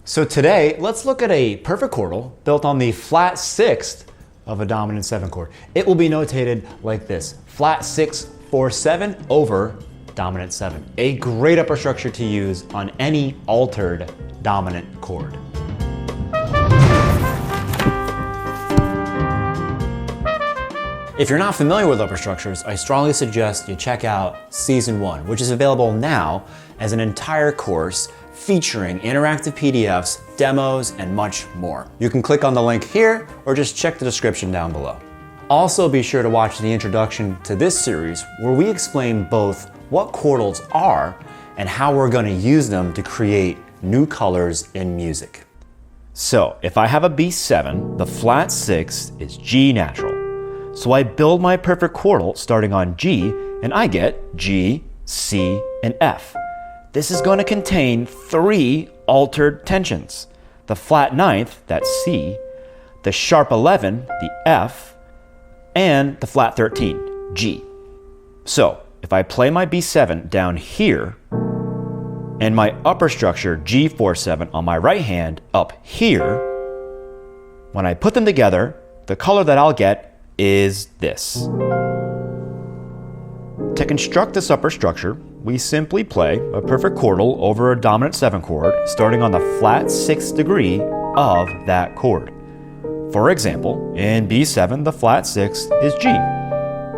So today, let's look at a perfect chordal built on the flat sixth of a dominant 7 chord. It will be notated like this: flat 6, 4, 7 over dominant 7. A great upper structure to use on any altered dominant chord. If you're not familiar with upper structures, I strongly suggest you check out Season 1, which is available now as an entire course featuring interactive PDFs, demos, and much more. You can click on the link here or just check the description down below. Also be sure to watch the introduction to this series where we explain both what chordals are and how we're going to use them to create new colors in music. So if I have a B7, the flat sixth is G natural. So I build my perfect chordal starting on G, and I get G, C, and F. This is going to contain 3 altered tensions: the flat ninth, that's C, the sharp 11, the F, and the flat 13, G. So if I play my B7 down here, and my upper structure G47 on my right hand up here, when I put them together, the color that I'll get is this. To construct this upper structure, we simply play a perfect chordal over a dominant 7 chord starting on the flat 6th degree of that chord. For example, in B7, the flat 6th is G.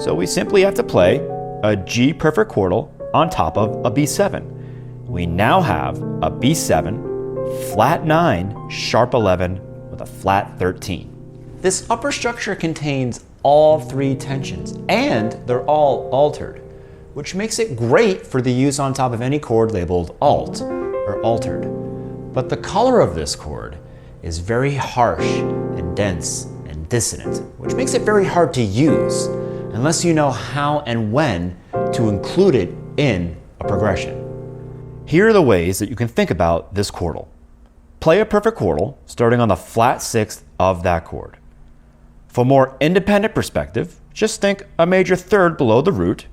So we simply have to play a G perfect chordal on top of a B7. We now have a B7, flat 9, sharp 11 with a flat 13. This upper structure contains all 3 tensions, and they're all altered, which makes it great for the use on top of any chord labeled alt or altered. But the color of this chord is very harsh and dense and dissonant, which makes it very hard to use unless you know how and when to include it in a progression. Here are the ways that you can think about this chordal. Play a perfect chordal starting on the flat 6th of that chord. For more independent perspective, just think a major third below the root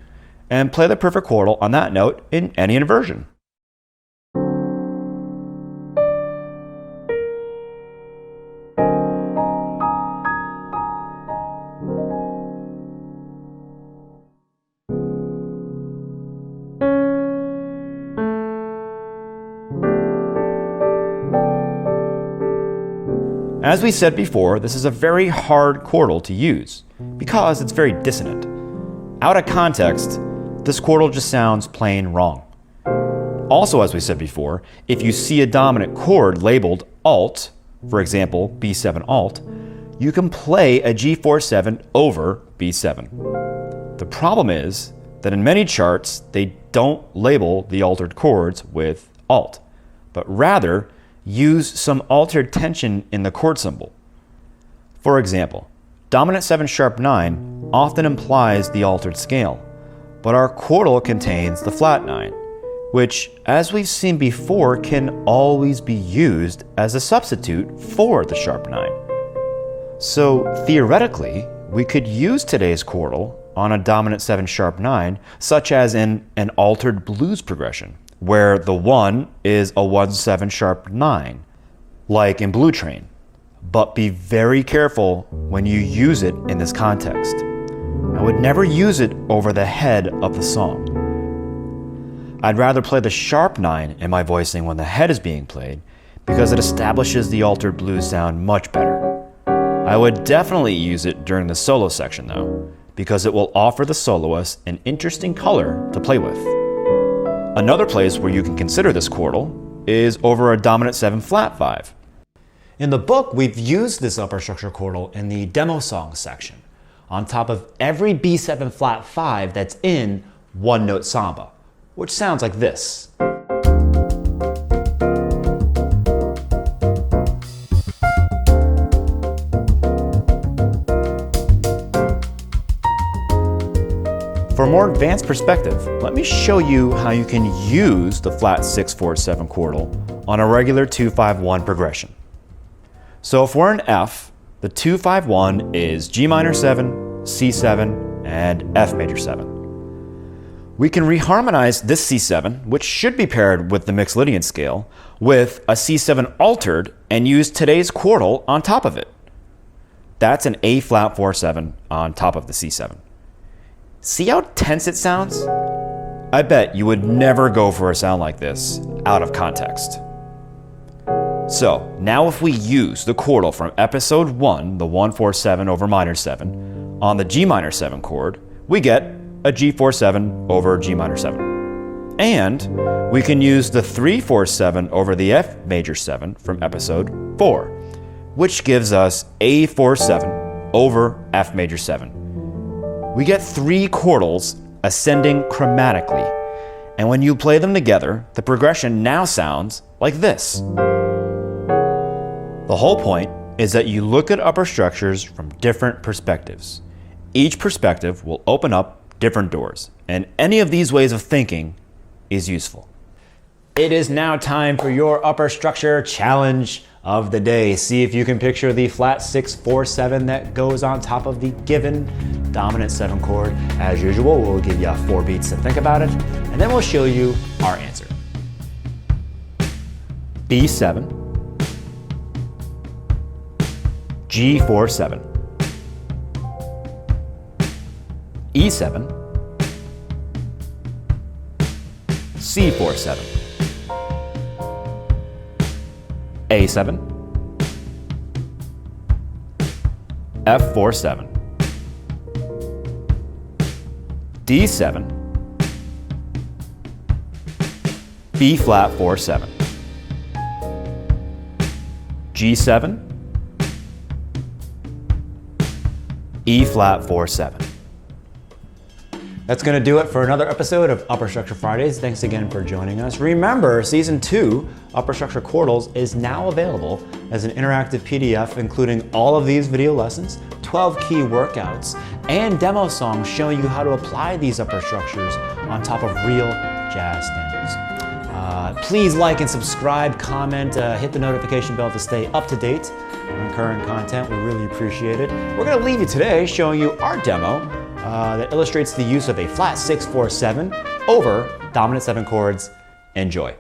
and play the perfect chordal on that note in any inversion. As we said before, this is a very hard chordal to use because it's very dissonant. Out of context, this chordal just sounds plain wrong. Also, as we said before, if you see a dominant chord labeled alt, for example, B7 alt, you can play a G47 over B7. The problem is that in many charts, they don't label the altered chords with alt, but rather use some altered tension in the chord symbol. For example, dominant 7 sharp 9 often implies the altered scale, but our chordal contains the flat 9, which, as we've seen before, can always be used as a substitute for the sharp 9. So theoretically, we could use today's chordal on a dominant 7 sharp 9, such as in an altered blues progression, where the 1 is a 1-7 sharp 9, like in Blue Trane. But be very careful when you use it in this context. I would never use it over the head of the song. I'd rather play the sharp 9 in my voicing when the head is being played because it establishes the altered blues sound much better. I would definitely use it during the solo section though, because it will offer the soloist an interesting color to play with. Another place where you can consider this chordal is over a dominant 7 flat 5. In the book, we've used this upper structure chordal in the demo song section, on top of every B7 flat 5 that's in one note samba, which sounds like this. For a more advanced perspective, let me show you how you can use the flat 6-4-7 chordal on a regular 2-5-1 progression. So if we're in F, the 2-5-1 is G minor 7, C7, and F major 7. we can reharmonize this C7, which should be paired with the mixed Lydian scale, with a C7 altered and use today's chordal on top of it. That's an A flat 4/7 on top of the C7. See how tense it sounds? I bet you would never go for a sound like this out of context. So now if we use the chordal from episode 1, the 1-4-7 over minor 7, on the G minor 7 chord, we get a G4-7 over G minor 7. And we can use the 3-4-7 over the F major 7 from episode 4, which gives us A4-7 over F major 7. We get 3 chordals ascending chromatically, and when you play them together, the progression now sounds like this. The whole point is that you look at upper structures from different perspectives. Each perspective will open up different doors, and any of these ways of thinking is useful. It is now time for your upper structure challenge of the day. See if you can picture the flat 6-4-7 that goes on top of the given dominant 7 chord. As usual, we'll give you 4 beats to think about it, and then we'll show you our answer. B7, G4-7, E7, C4-7, A7, F4-7, D7, B flat 4-7, G7, E flat 4-7. That's going to do it for another episode of Upper Structure Fridays. Thanks again for joining us. Remember, Season 2, Upper Structure Quartals, is now available as an interactive PDF, including all of these video lessons, 12 key workouts, and demo songs showing you how to apply these upper structures on top of real jazz standards. Please like and subscribe, comment, hit the notification bell to stay up to date on current content. We really appreciate it. We're going to leave you today showing you our demo that illustrates the use of a flat 6-4-7 over dominant 7 chords. Enjoy.